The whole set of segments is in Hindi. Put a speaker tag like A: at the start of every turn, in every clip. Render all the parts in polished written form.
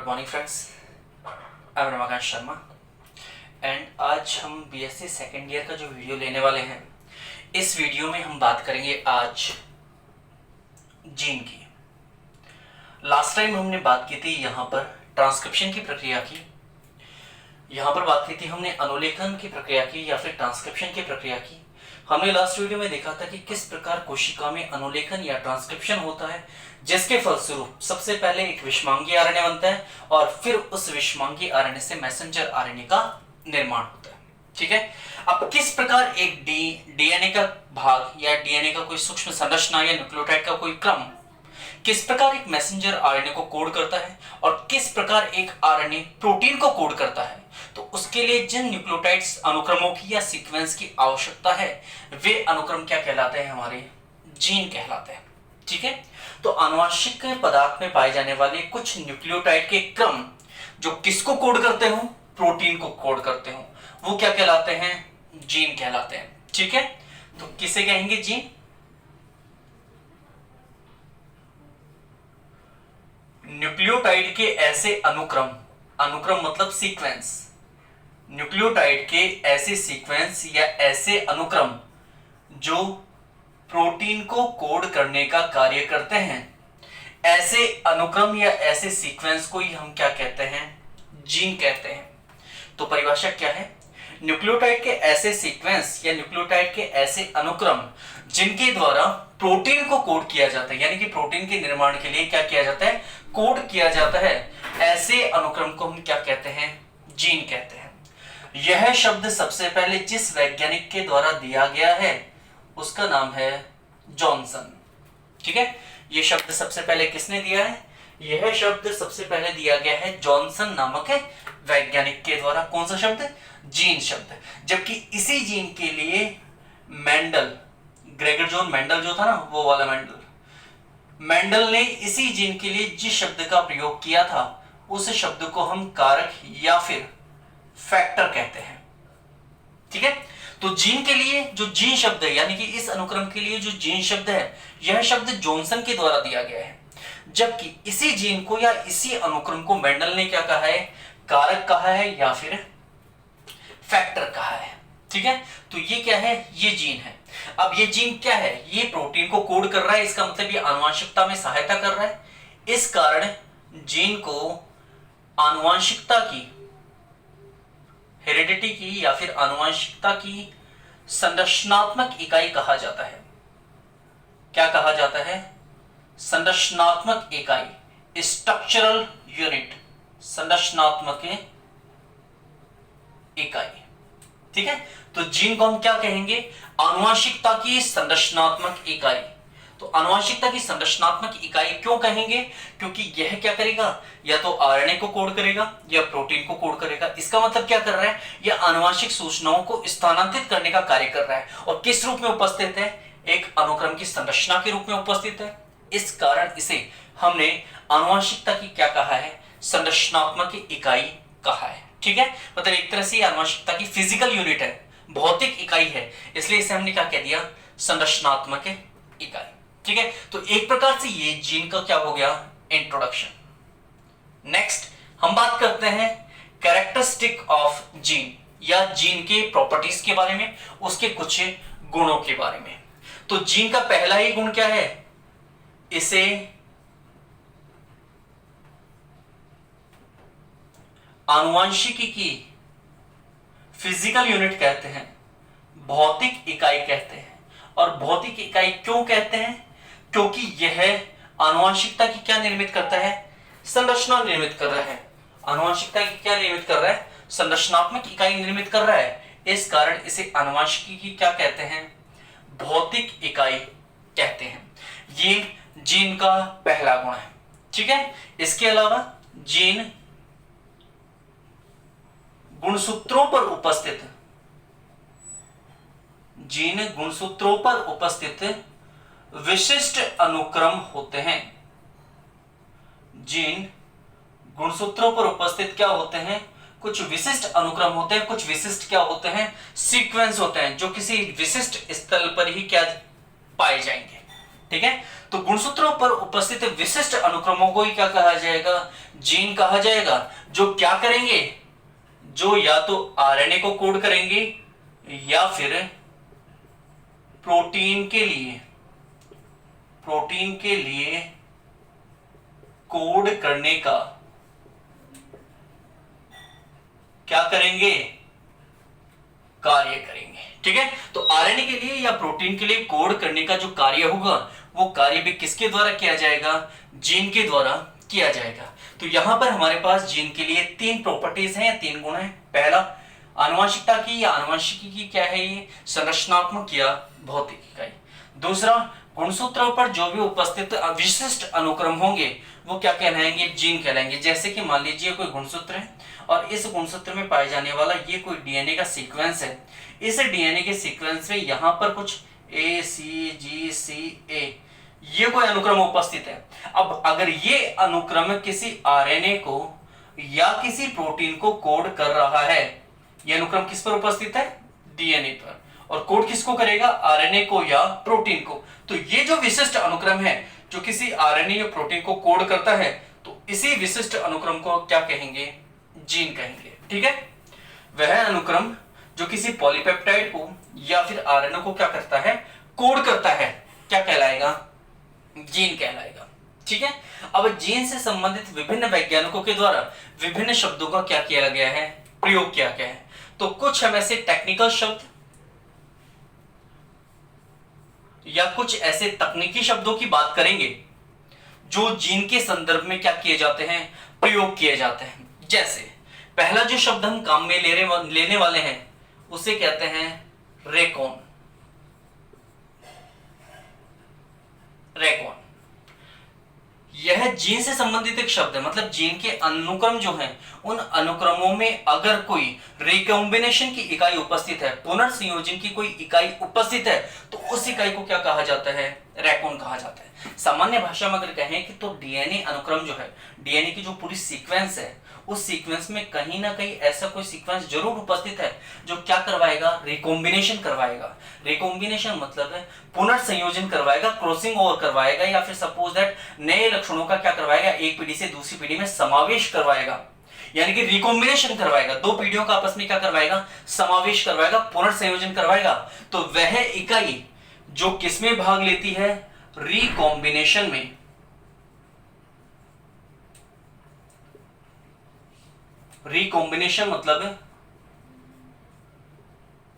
A: Morning friends, I am Ramakant Sharma and आज हम बीएससी सेकेंड ईयर का जो वीडियो लेने वाले हैं, इस वीडियो में हम बात करेंगे आज जीन की। लास्ट टाइम हमने बात की थी यहाँ पर ट्रांसक्रिप्शन की प्रक्रिया की, यहाँ पर बात की थी हमने अनुलेखन की प्रक्रिया की या फिर ट्रांसक्रिप्शन की प्रक्रिया की। हमने लास्ट वीडियो में देखा था कि किस प्रकार कोशिका में अनुलेखन या ट्रांसक्रिप्शन होता है, जिसके फलस्वरूप सबसे पहले एक विषमांगी आरएनए बनता है और फिर उस विषमांगी आरएनए से मैसेंजर आरएनए का निर्माण होता है। ठीक है, अब किस प्रकार एक डीएनए का भाग या डीएनए का कोई सूक्ष्म संरचना या न्यूक्लियोटाइड का कोई क्रम किस प्रकार एक मैसेंजर आरएनए को कोड करता है और किस प्रकार एक आरएनए प्रोटीन को कोड करता है, तो उसके लिए जिन न्यूक्लियोटाइड्स अनुक्रमों की या सीक्वेंस की आवश्यकता है वे अनुक्रम क्या कहलाते हैं, हमारे जीन कहलाते हैं। ठीक है, तो आनुवंशिक पदार्थ में पाए जाने वाले कुछ न्यूक्लियोटाइड के क्रम जो किसको कोड करते हो, प्रोटीन को कोड करते हो, वो क्या कहलाते हैं, जीन कहलाते हैं। ठीक है, तो किसे कहेंगे, जीन। न्यूक्लियोटाइड के ऐसे अनुक्रम, अनुक्रम मतलब सीक्वेंस, न्यूक्लियोटाइड के ऐसे सीक्वेंस या ऐसे अनुक्रम जो प्रोटीन को कोड करने का कार्य करते हैं, ऐसे अनुक्रम या ऐसे सीक्वेंस को ही हम क्या कहते हैं, जीन कहते हैं। तो परिभाषा क्या है, न्यूक्लियोटाइड के ऐसे सीक्वेंस या न्यूक्लियोटाइड के ऐसे अनुक्रम जिनके द्वारा प्रोटीन को कोड किया जाता है, यानी कि प्रोटीन के निर्माण के लिए क्या किया जाता है, कोड किया जाता है, ऐसे अनुक्रम को हम क्या कहते हैं, जीन कहते हैं। यह शब्द सबसे पहले जिस वैज्ञानिक के द्वारा दिया गया है उसका नाम है जॉनसन। ठीक है, यह शब्द सबसे पहले किसने दिया है, यह शब्द सबसे पहले दिया गया है जॉनसन नामक वैज्ञानिक के द्वारा। कौन सा शब्द, जीन शब्द। जबकि इसी जीन के लिए मेंडल, ग्रेगर जॉन मेंडल जो था ना, वो वाला मेंडल ने इसी जीन के लिए जिस शब्द का प्रयोग किया था उस शब्द को हम कारक या फिर फैक्टर कहते हैं। ठीक है, तो जीन के लिए जो जीन शब्द है, यानी कि इस अनुक्रम के लिए जो जीन शब्द है, यह शब्द जॉनसन के द्वारा दिया गया है। जबकि इसी जीन को या इसी अनुक्रम को मेंडल ने क्या कहा है, कारक कहा है या फिर फैक्टर कहा है। ठीक है, तो ये क्या है, ये जीन है। अब ये जीन क्या है, ये प्रोटीन को कोड कर रहा है, इसका मतलब ये आनुवंशिकता में सहायता कर रहा है। इस कारण जीन को आनुवंशिकता की, हेरिडिटी की या फिर आनुवंशिकता की संरचनात्मक इकाई कहा जाता है। क्या कहा जाता है, संरचनात्मक इकाई, स्ट्रक्चरल यूनिट, संरचनात्मक इकाई। ठीक है, तो जीन को हम क्या कहेंगे, आनुवंशिकता की संरचनात्मक इकाई। तो आनुवंशिकता की संरचनात्मक इकाई क्यों कहेंगे, क्योंकि यह क्या करेगा, या तो आरएनए को कोड करेगा या प्रोटीन को कोड करेगा। इसका मतलब क्या कर रहा है, यह आनुवंशिक सूचनाओं को स्थानांतरित करने का कार्य कर रहा है। और किस रूप में उपस्थित है, एक अनुक्रम की संरचना के रूप में उपस्थित है। इस कारण इसे हमने आनुवंशिकता की क्या कहा है, संरचनात्मक इकाई कहा है। ठीक है, मतलब एक तरह से आनुवंशिकता की फिजिकल यूनिट है, भौतिक इकाई है, इसलिए इसे हमने क्या कह दिया, संरचनात्मक इकाई। ठीक है, तो एक प्रकार से ये जीन का क्या हो गया, इंट्रोडक्शन। नेक्स्ट हम बात करते हैं कैरेक्टरिस्टिक ऑफ जीन, या जीन के प्रॉपर्टीज के बारे में, उसके कुछ गुणों के बारे में। तो जीन का पहला ही गुण क्या है, इसे आनुवंशिकी की फिजिकल यूनिट कहते हैं, भौतिक इकाई कहते हैं। और भौतिक इकाई क्यों कहते हैं, क्योंकि यह आनुवंशिकता की क्या निर्मित करता है, संरचना निर्मित कर रहा है। आनुवंशिकता की क्या निर्मित कर रहा है, संरचनात्मक इकाई निर्मित कर रहा है। इस कारण इसे आनुवंशिकी की क्या कहते हैं, भौतिक इकाई कहते हैं। ये जीन का पहला गुण है। ठीक है, इसके अलावा जीन गुणसूत्रों पर उपस्थित, जीन गुणसूत्रों पर उपस्थित विशिष्ट अनुक्रम होते हैं। जीन गुणसूत्रों पर उपस्थित क्या होते हैं, कुछ विशिष्ट अनुक्रम होते हैं, कुछ विशिष्ट क्या होते हैं, सीक्वेंस होते हैं, जो किसी विशिष्ट स्थल पर ही क्या पाए जाएंगे। ठीक है। तो गुणसूत्रों पर उपस्थित विशिष्ट अनुक्रमों को ही क्या कहा जाएगा, जीन कहा जाएगा, जो क्या करेंगे, जो या तो आरएनए को कोड करेंगे या फिर प्रोटीन के लिए कोड करने का क्या करेंगे, कार्य करेंगे। ठीक है। तो आरएनए के लिए या प्रोटीन के लिए कोड करने का जो कार्य होगा वो कार्य भी किसके द्वारा किया जाएगा, जीन के द्वारा किया जाएगा। तो यहां पर हमारे पास जीन के लिए 3 प्रॉपर्टीज हैं या 3 गुण हैं। पहला आनुवंशिकता की या आनुवंशिकी की क्या है, ये संरचनात्मक या भौतिक इकाई। दूसरा गुणसूत्रों पर जो भी उपस्थित विशिष्ट अनुक्रम होंगे वो क्या कहलाएंगे, जीन कहलाएंगे। जैसे कि मान लीजिए कोई गुणसूत्र है और इस गुणसूत्र में पाए जाने वाला ये कोई डीएनए का सीक्वेंस है। इस डीएनए के सीक्वेंस में यहां पर कुछ ए सी जी सी ए ये कोई अनुक्रम उपस्थित है। अब अगर ये अनुक्रम किसी आरएनए को या किसी प्रोटीन को कोड कर रहा है, ये अनुक्रम किस पर उपस्थित है, डीएनए पर, और कोड किसको करेगा, आरएनए को या प्रोटीन को। तो ये जो विशिष्ट अनुक्रम है जो किसी आरएनए या प्रोटीन को कोड करता है, तो इसी विशिष्ट अनुक्रम को क्या कहेंगे, जीन कहेंगे। ठीक है। वह अनुक्रम जो किसी पॉलीपेप्टाइड को या फिर आरएनए को क्या करता है, कोड करता है, क्या कहलाएगा, जीन कहलाएगा। ठीक है। अब जीन से संबंधित विभिन्न वैज्ञानिकों के द्वारा विभिन्न शब्दों का क्या किया गया है, प्रयोग किया गया है। तो कुछ हम ऐसे टेक्निकल शब्द या कुछ ऐसे तकनीकी शब्दों की बात करेंगे जो जीन के संदर्भ में क्या किए जाते हैं, प्रयोग किए जाते हैं। जैसे पहला जो शब्द हम काम में लेने वाले हैं उसे कहते हैं रेकॉन। रेकॉन यह जीन से संबंधित एक शब्द है, मतलब जीन के अनुक्रम जो हैं उन अनुक्रमों में अगर कोई रिकॉम्बिनेशन की इकाई उपस्थित है, पुनर्संयोजन की कोई इकाई उपस्थित है, तो उस इकाई को क्या कहा जाता है, रेकॉन कहा जाता है। सामान्य भाषा में अगर कहें कि तो डीएनए अनुक्रम जो है, डीएनए की जो पूरी सीक्वेंस है, उस सीक्वेंस में कहीं ना कहीं ऐसा कोई सीक्वेंस जरूर उपस्थित है जो क्या करवाएगा, रिकॉम्बिनेशन करवाएगा। रिकॉम्बिनेशन मतलब है पुनर्संयोजन करवाएगा, क्रॉसिंग ओवर करवाएगा, या फिर सपोज दैट नए लक्षणों का क्या करवाएगा, एक पीढ़ी से दूसरी पीढ़ी में समावेश करवाएगा, यानी कि रिकॉम्बिनेशन करवाएगा। दो पीढ़ियों का आपस में क्या करवाएगा, समावेश करवाएगा, पुनर्संयोजन करवाएगा। तो वह इकाई जो किसमें भाग लेती है, रिकॉम्बिनेशन में, रिकॉम्बिनेशन मतलब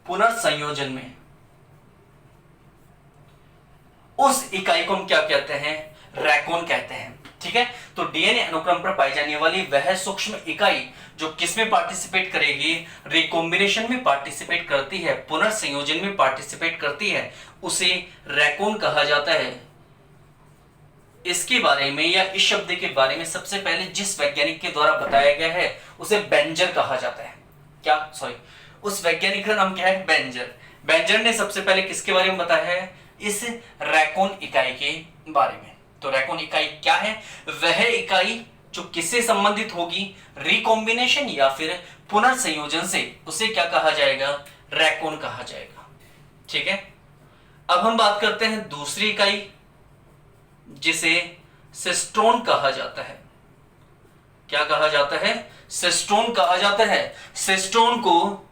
A: पुनर्संयोजन में, उस इकाई को हम क्या कहते हैं, रेकॉन कहते हैं। ठीक है। तो डीएनए अनुक्रम पर पाई जाने वाली वह सूक्ष्म इकाई जो किसमें पार्टिसिपेट करेगी, रिकॉम्बिनेशन में पार्टिसिपेट करती है, पुनर्संयोजन में पार्टिसिपेट करती है, उसे रेकॉन कहा जाता है। इसके बारे में या इस शब्द के बारे में सबसे पहले जिस वैज्ञानिक के द्वारा बताया गया है उसे बेंजर कहा जाता है। क्या, सॉरी, उस वैज्ञानिक का नाम क्या है, बेंजर। बेंजर ने सबसे पहले किसके बारे में बताया है, इस रेकॉन इकाई के बारे में। तो रेकॉन इकाई क्या है, वह इकाई जो किससे संबंधित होगी, रिकॉम्बिनेशन या फिर पुनर्संयोजन से, उसे क्या कहा जाएगा, रेकॉन कहा जाएगा। ठीक है। अब हम बात करते हैं दूसरी इकाई जिसे सिस्टोन कहा जाता है। क्या कहा जाता है, सिस्टोन कहा जाता है। सिस्टोन को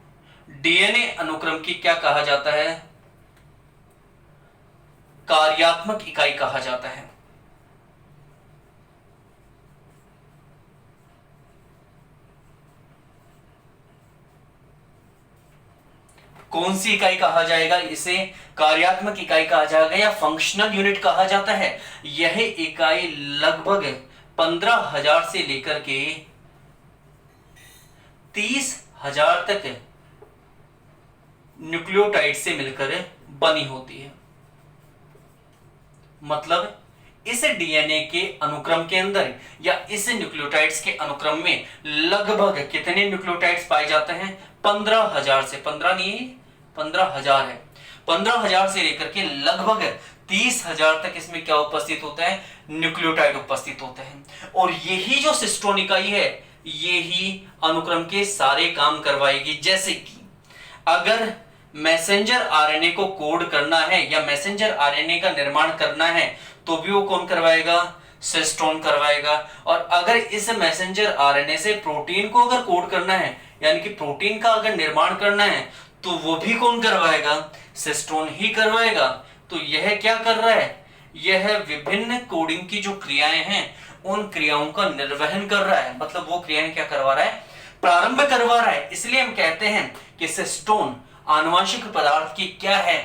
A: डीएनए अनुक्रम की क्या कहा जाता है, कार्यात्मक इकाई कहा जाता है। कौन सी इकाई कहा जाएगा, इसे कार्यात्मक इकाई कहा जाएगा या फंक्शनल यूनिट कहा जाता है। यह इकाई लगभग 15,000 से लेकर के 30,000 तक न्यूक्लियोटाइड से मिलकर बनी होती है। मतलब इस डीएनए के अनुक्रम के अंदर या इस न्यूक्लियोटाइड्स के अनुक्रम में लगभग कितने न्यूक्लियोटाइड्स पाए जाते हैं, 15,000 से, 15 नहीं 15,000 है, 15,000 से लेकर के लगभग 30,000 तक इसमें क्या उपस्थित होता है, न्यूक्लियोटाइड उपस्थित होते हैं। और यही जो सिस्टोन इकाई है यही अनुक्रम के सारे काम करवाएगी। जैसे कि अगर मैसेंजर आरएनए को कोड करना है या मैसेंजर आरएनए का निर्माण करना है तो भी वो कौन करवाएगा, सिस्टोन करवाएगा। और अगर इस मैसेंजर आरएनए से प्रोटीन को अगर कोड करना है यानी कि प्रोटीन का अगर निर्माण करना है तो वो भी कौन करवाएगा, सिस्टोन ही करवाएगा। तो यह क्या कर रहा है, यह विभिन्न कोडिंग की जो क्रियाएं हैं उन क्रियाओं का निर्वहन कर रहा है, मतलब वो क्रियाएं क्या करवा रहा है, प्रारंभ करवा रहा है। इसलिए हम कहते हैं कि सिस्टोन आनुवंशिक पदार्थ की क्या है,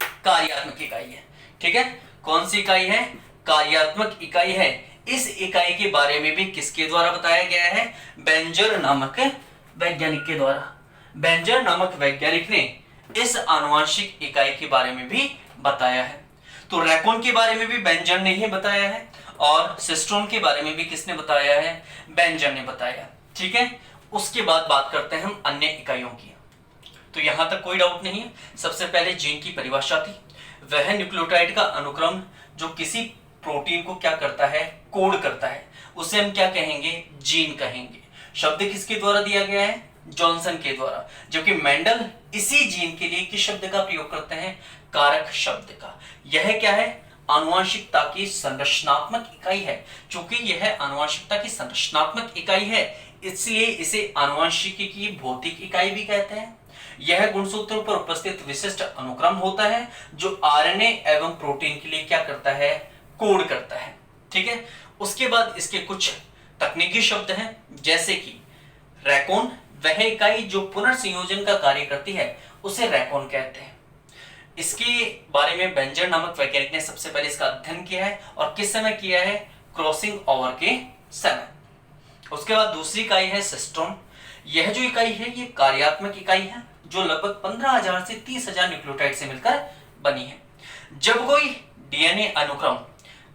A: कार्यात्मक इकाई है। ठीक है, कौन सी इकाई है, कार्यात्मक इकाई है। इस इकाई के बारे में भी किसके द्वारा बताया गया है, बेंजर नामक वैज्ञानिक के द्वारा। बेंजर नामक वैज्ञानिक ने इस आनुवंशिक इकाई के बारे में भी बताया है। तो रैकोन के बारे में भी बेंजर ने ही बताया है और सिस्टोन के बारे में भी किसने बताया है, बेंजर ने बताया। ठीक है, उसके बाद बात करते हैं हम अन्य इकाइयों की। तो यहां तक कोई डाउट नहीं है। सबसे पहले जीन की परिभाषा थी, वह न्यूक्लियोटाइड का अनुक्रम जो किसी प्रोटीन को क्या करता है, कोड करता है, उसे हम क्या कहेंगे, जीन कहेंगे। शब्द किसके द्वारा दिया गया है, जॉनसन के द्वारा, जबकि मेंडल इसी जीन के लिए किस शब्द का प्रयोग करते हैं, कारक शब्द का। यह क्या है, आनुवंशिकता की संरचनात्मक इकाई है। चूंकि यह आनुवंशिकता की संरचनात्मक इकाई है इसलिए इसे आनुवंशिकी की भौतिक इकाई भी कहते हैं। यह गुणसूत्रों पर उपस्थित विशिष्ट अनुक्रम होता है जो आरएनए एवं प्रोटीन के लिए क्या करता है, कोड करता है। ठीक है, उसके बाद इसके कुछ तकनीकी शब्द हैं, जैसे कि रैकोन, वह इकाई जो पुनर्संयोजन का कार्य करती है उसे रैकोन कहते हैं। इसके बारे में बेंजर नामक वैज्ञानिक ने सबसे पहले इसका अध्ययन किया है और किस समय किया है, क्रॉसिंग ओवर के समय। उसके बाद दूसरी इकाई है सिस्टोन। यह जो इकाई है ये कार्यात्मक इकाई है जो लगभग 15,000 से 30,000 न्यूक्लियोटाइड से मिलकर बनी है। जब कोई डीएनए अनुक्रम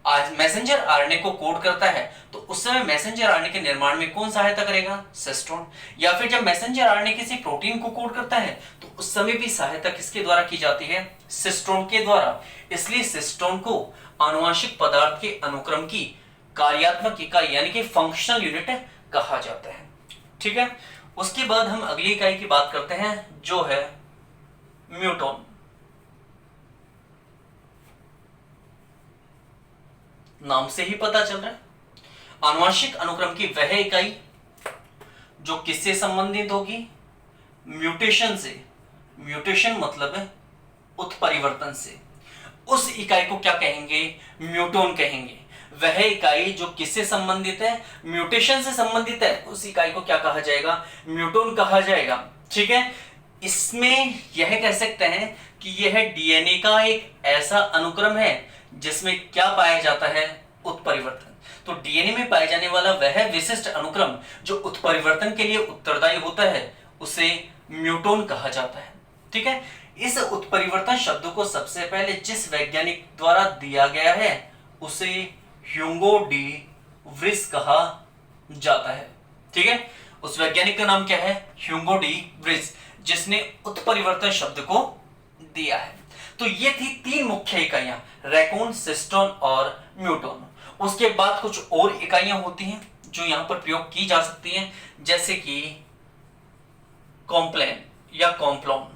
A: आज मैसेंजर आरएनए को कोड करता है तो उस समय मैसेंजर आरएनए के निर्माण में कौन सहायता करेगा, सिस्टोन। या फिर जब मैसेंजर आरएनए किसी प्रोटीन को कोड करता है तो उस समय भी सहायता किसके द्वारा की जाती है, सिस्टोन के द्वारा। इसलिए सिस्टोन को आनुवंशिक पदार्थ के अनुक्रम की कार्यात्मक इकाई यानी कि फंक्शनल यूनिट कहा जाता है। ठीक है, उसके बाद हम अगली इकाई की बात करते हैं जो है म्यूटोन। नाम से ही पता चल रहा है आनुवंशिक अनुक्रम की वह इकाई जो किससे संबंधित होगी, म्यूटेशन से। म्यूटेशन मतलब है उत्परिवर्तन से। उस इकाई को क्या कहेंगे, म्यूटोन कहेंगे। वह इकाई जो किससे संबंधित है, म्यूटेशन से संबंधित है, उस इकाई को क्या कहा जाएगा, म्यूटोन कहा जाएगा। ठीक है, इसमें यह कह सकते हैं कि यह डीएनए का एक ऐसा अनुक्रम है जिसमें क्या पाया जाता है, उत्परिवर्तन। तो डीएनए में पाए जाने वाला वह विशिष्ट अनुक्रम जो उत्परिवर्तन के लिए उत्तरदायी होता है उसे म्यूटोन कहा जाता है। ठीक है, इस उत्परिवर्तन शब्द को सबसे पहले जिस वैज्ञानिक द्वारा दिया गया है उसे ह्यूगो डी व्रिस कहा जाता है। ठीक है, उस वैज्ञानिक का नाम क्या है, ह्यूगो डी व्रिस, जिसने उत्परिवर्तन शब्द को दिया है। तो ये थी तीन मुख्य इकाइयां, रैकोन, सिस्टोन और म्यूटोन। उसके बाद कुछ और इकाइयां होती हैं जो यहां पर प्रयोग की जा सकती हैं, जैसे कि कॉम्प्लेन या कॉम्प्लोन,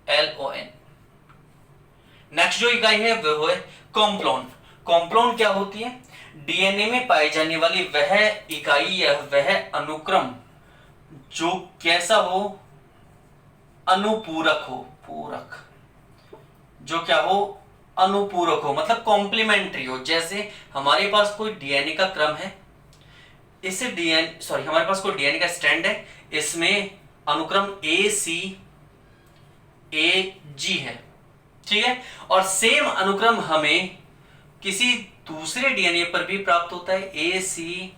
A: LON। नेक्स्ट जो इकाई है वह है कॉम्प्लोन। कॉम्प्लोन क्या होती है, डीएनए में पाई जाने वाली वह इकाई या वह अनुक्रम जो कैसा हो, अनुपूरक हो, पूरक, जो क्या हो, अनुपूरक हो, मतलब कॉम्प्लीमेंट्री हो। जैसे हमारे पास कोई डीएनए का क्रम है, इस हमारे पास कोई डीएनए का स्ट्रैंड है, इसमें अनुक्रम ACAG है। ठीक है, और सेम अनुक्रम हमें किसी दूसरे डीएनए पर भी प्राप्त होता है, ACAG।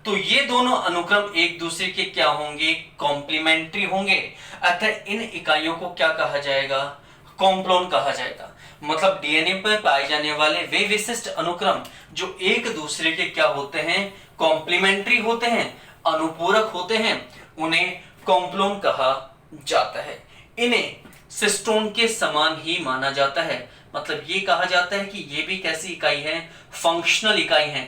A: तो ये दोनों अनुक्रम एक दूसरे के क्या होंगे, कॉम्प्लीमेंट्री होंगे। अतः इन इकाइयों को क्या कहा जाएगा, कॉम्प्लोन कहा जाएगा। मतलब डीएनए पर पाए जाने वाले वे विशिष्ट अनुक्रम जो एक दूसरे के क्या होते हैं, कॉम्प्लीमेंट्री होते हैं, अनुपूरक होते हैं, उन्हें कॉम्प्लोन कहा जाता है। इन्हें सिस्टोन के समान ही माना जाता है। मतलब ये कहा जाता है कि ये भी कैसी इकाई है, फंक्शनल इकाई है।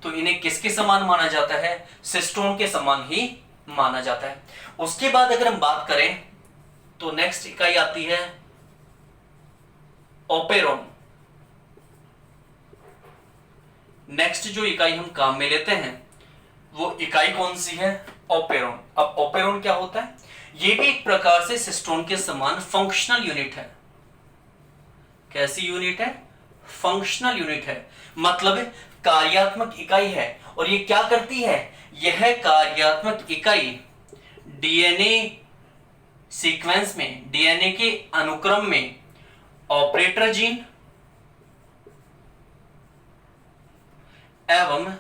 A: तो इन्हें किसके समान माना जाता है, सिस्टोन के समान ही माना जाता है। उसके बाद अगर हम बात करें तो नेक्स्ट इकाई आती है ओपेरॉन। नेक्स्ट जो इकाई हम काम में लेते हैं वो इकाई कौन सी है? ओपेरॉन। अब ओपेरॉन क्या होता है? ये भी एक प्रकार से सिस्टोन के समान फंक्शनल यूनिट है। कैसी यूनिट है? फंक्शनल यूनिट है, मतलब कार्यात्मक इकाई है। और ये क्या करती है? यह कार्यात्मक इकाई डीएनए सीक्वेंस में, डीएनए के अनुक्रम में ऑपरेटर जीन एवं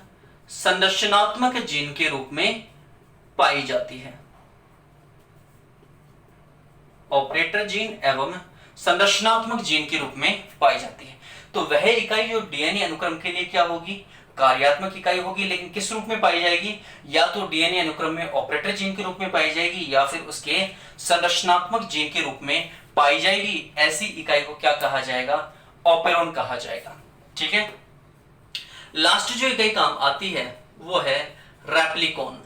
A: संरचनात्मक जीन के रूप में पाई जाती है। ऑपरेटर जीन एवं संरचनात्मक जीन के रूप में पाई जाती है। तो वह इकाई जो डीएनए अनुक्रम के लिए क्या होगी? कार्यात्मक इकाई होगी, लेकिन किस रूप में पाई जाएगी? या तो डीएनए अनुक्रम में ऑपरेटर जीन के रूप में पाई जाएगी या फिर उसके संरचनात्मक जीन के रूप में पाई जाएगी। ऐसी इकाई को क्या कहा जाएगा? ऑपेरॉन कहा जाएगा। ठीक है। लास्ट जो इकाई काम आती है वो है रेप्लिकॉन।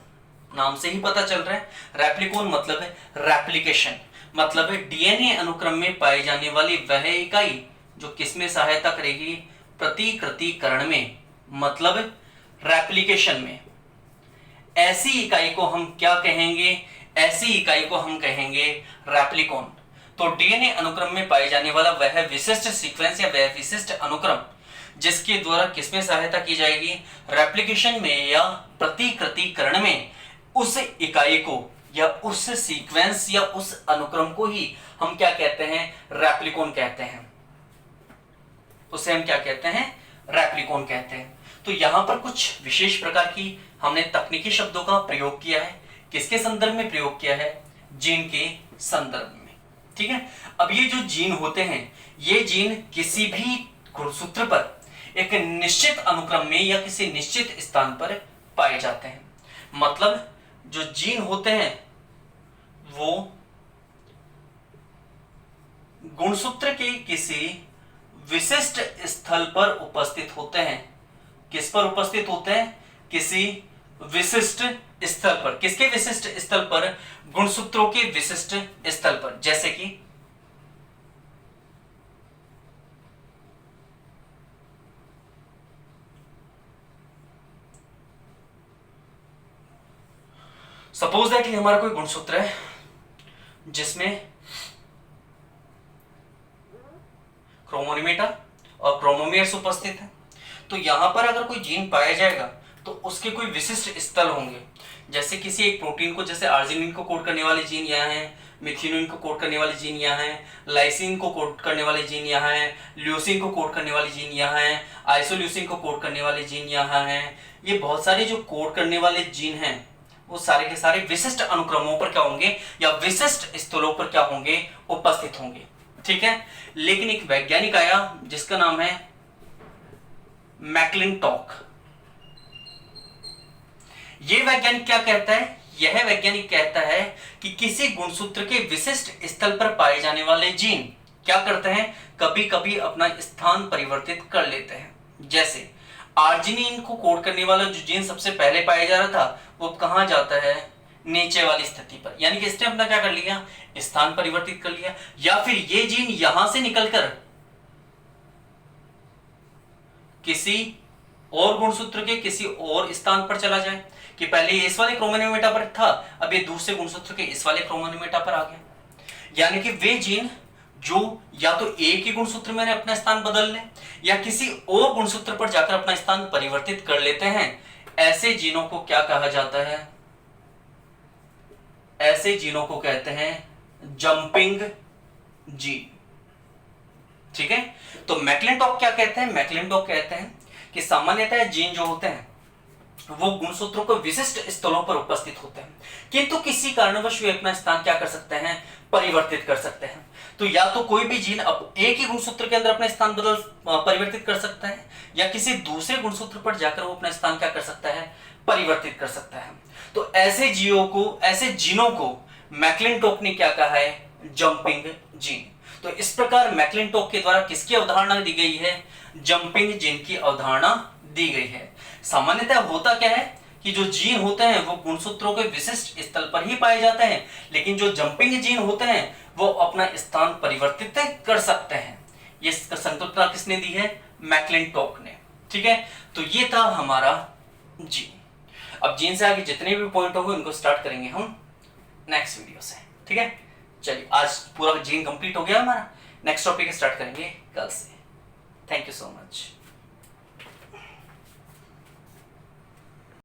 A: नाम से ही पता चल रहा है, रेप्लिकॉन मतलब है रेप्लिकेशन, मतलब है डीएनए अनुक्रम में पाई जाने वाली वह इकाई जो किसमें सहायता करेगी? प्रतिकृतिकरण में, मतलब रेप्लिकेशन में। ऐसी इकाई को हम क्या कहेंगे? ऐसी इकाई को हम कहेंगे रेप्लिकॉन। तो डीएनए अनुक्रम में पाए जाने वाला वह विशिष्ट सीक्वेंस या वह विशिष्ट अनुक्रम जिसके द्वारा किसमें सहायता की जाएगी? रेप्लिकेशन में या प्रतिकृतिकरण में। उस इकाई को या उस सीक्वेंस या उस अनुक्रम को ही हम क्या कहते हैं? रेप्लिकॉन कहते हैं। उसे हम क्या कहते हैं? रेप्लिकॉन कहते हैं। तो यहां पर कुछ विशेष प्रकार की हमने तकनीकी शब्दों का प्रयोग किया है। किसके संदर्भ में प्रयोग किया है? जीन के संदर्भ में। ठीक है। अब ये जो जीन होते हैं, ये जीन किसी भी गुणसूत्र पर एक निश्चित अनुक्रम में या किसी निश्चित स्थान पर पाए जाते हैं। मतलब जो जीन होते हैं वो गुणसूत्र के किसी विशिष्ट स्थल पर उपस्थित होते हैं। किस पर उपस्थित होते हैं? किसी विशिष्ट स्थल पर। किसके विशिष्ट स्थल पर? गुणसूत्रों के विशिष्ट स्थल पर। जैसे कि सपोज दैट हमारा कोई गुणसूत्र है जिसमें क्रोमोनिमेटा और क्रोमोमेयर्स उपस्थित है। तो यहां पर अगर कोई जीन पाया जाएगा तो उसके कोई विशिष्ट स्थल होंगे। जैसे किसी एक प्रोटीन को, जैसे आर्जिनिन को कोड करने वाले जीन यहाँ हैं, मिथियोनिन को कोड करने वाले जीन यहाँ हैं, लाइसिन को कोड करने वाले जीन यहाँ हैं, ल्यूसिन को कोड करने वाले जीन यहाँ हैं, आइसोल्यूसिन को कोड करने वाले जीन यहाँ हैं। ये बहुत सारे जो कोड करने वाले जीन हैं वो सारे के सारे विशिष्ट अनुक्रमों पर क्या होंगे या विशिष्ट स्थलों पर क्या होंगे? उपस्थित होंगे। ठीक है। लेकिन एक वैज्ञानिक आया जिसका नाम है मैक्लिंटॉक। यह वैज्ञानिक क्या कहता है? यह वैज्ञानिक कहता है कि किसी गुणसूत्र के विशिष्ट स्थल पर पाए जाने वाले जीन क्या करते हैं? कभी कभी अपना स्थान परिवर्तित कर लेते हैं। जैसे आर्जिनिन को कोड करने वाला जो जीन सबसे पहले पाया जा रहा था वो कहां जाता है? नीचे वाली स्थिति पर। यानी कि इसने अपना क्या कर लिया? स्थान परिवर्तित कर लिया। या फिर ये जीन यहां से निकलकर किसी और गुणसूत्र के किसी और स्थान पर चला जाए कि पहले ये इस वाले क्रोमोसोमेटा पर था, अब ये दूसरे गुणसूत्र के इस वाले क्रोमोसोमेटा पर आ गया। यानी कि वे जीन जो या तो एक ही गुणसूत्र में अपना स्थान बदल ले या किसी और गुणसूत्र पर जाकर अपना स्थान परिवर्तित कर लेते हैं, ऐसे जीनों को क्या कहा जाता है? ऐसे जीनों को कहते हैं जंपिंग जीन। ठीक है। तो मैक्लिंटॉक क्या कहते हैं? मैक्लिंटॉक कहते हैं कि सामान्यतः जीन जो होते हैं वो गुणसूत्रों को विशिष्ट स्थलों पर उपस्थित होते हैं, किंतु किसी कारणवश वे अपना स्थान क्या कर सकते हैं? परिवर्तित कर सकते हैं। तो या तो कोई भी जीन अब एक ही गुणसूत्र के अंदर अपना स्थान परिवर्तित कर सकता है या किसी दूसरे गुणसूत्र पर जाकर वो अपना स्थान क्या कर सकता है? परिवर्तित कर सकता है। तो ऐसे जीनों को मैक्लिंटॉक ने क्या कहा है? Jumping gene. तो इस प्रकार मैक्लिंटॉक के द्वारा किसकी अवधारणा दी गई है? जंपिंग जीन की अवधारणा दी गई है। सामान्यतः होता क्या है कि जो जीन होते हैं वो गुणसूत्रों के विशिष्ट स्थल पर ही पाए जाते हैं, लेकिन जो जंपिंग जीन होते हैं वो अपना स्थान परिवर्तित कर सकते हैं। ये संकल्पना किसने दी है? मैक्लिंटॉक ने। ठीक है, तो ये था हमारा जीन। अब जीन से आगे जितने भी पॉइंट होंगे उनको स्टार्ट करेंगे हम नेक्स्ट वीडियो से। ठीक है, चलिए आज पूरा जीन कंप्लीट हो गया हमारा। नेक्स्ट टॉपिक स्टार्ट करेंगे कल से। Thank you so much.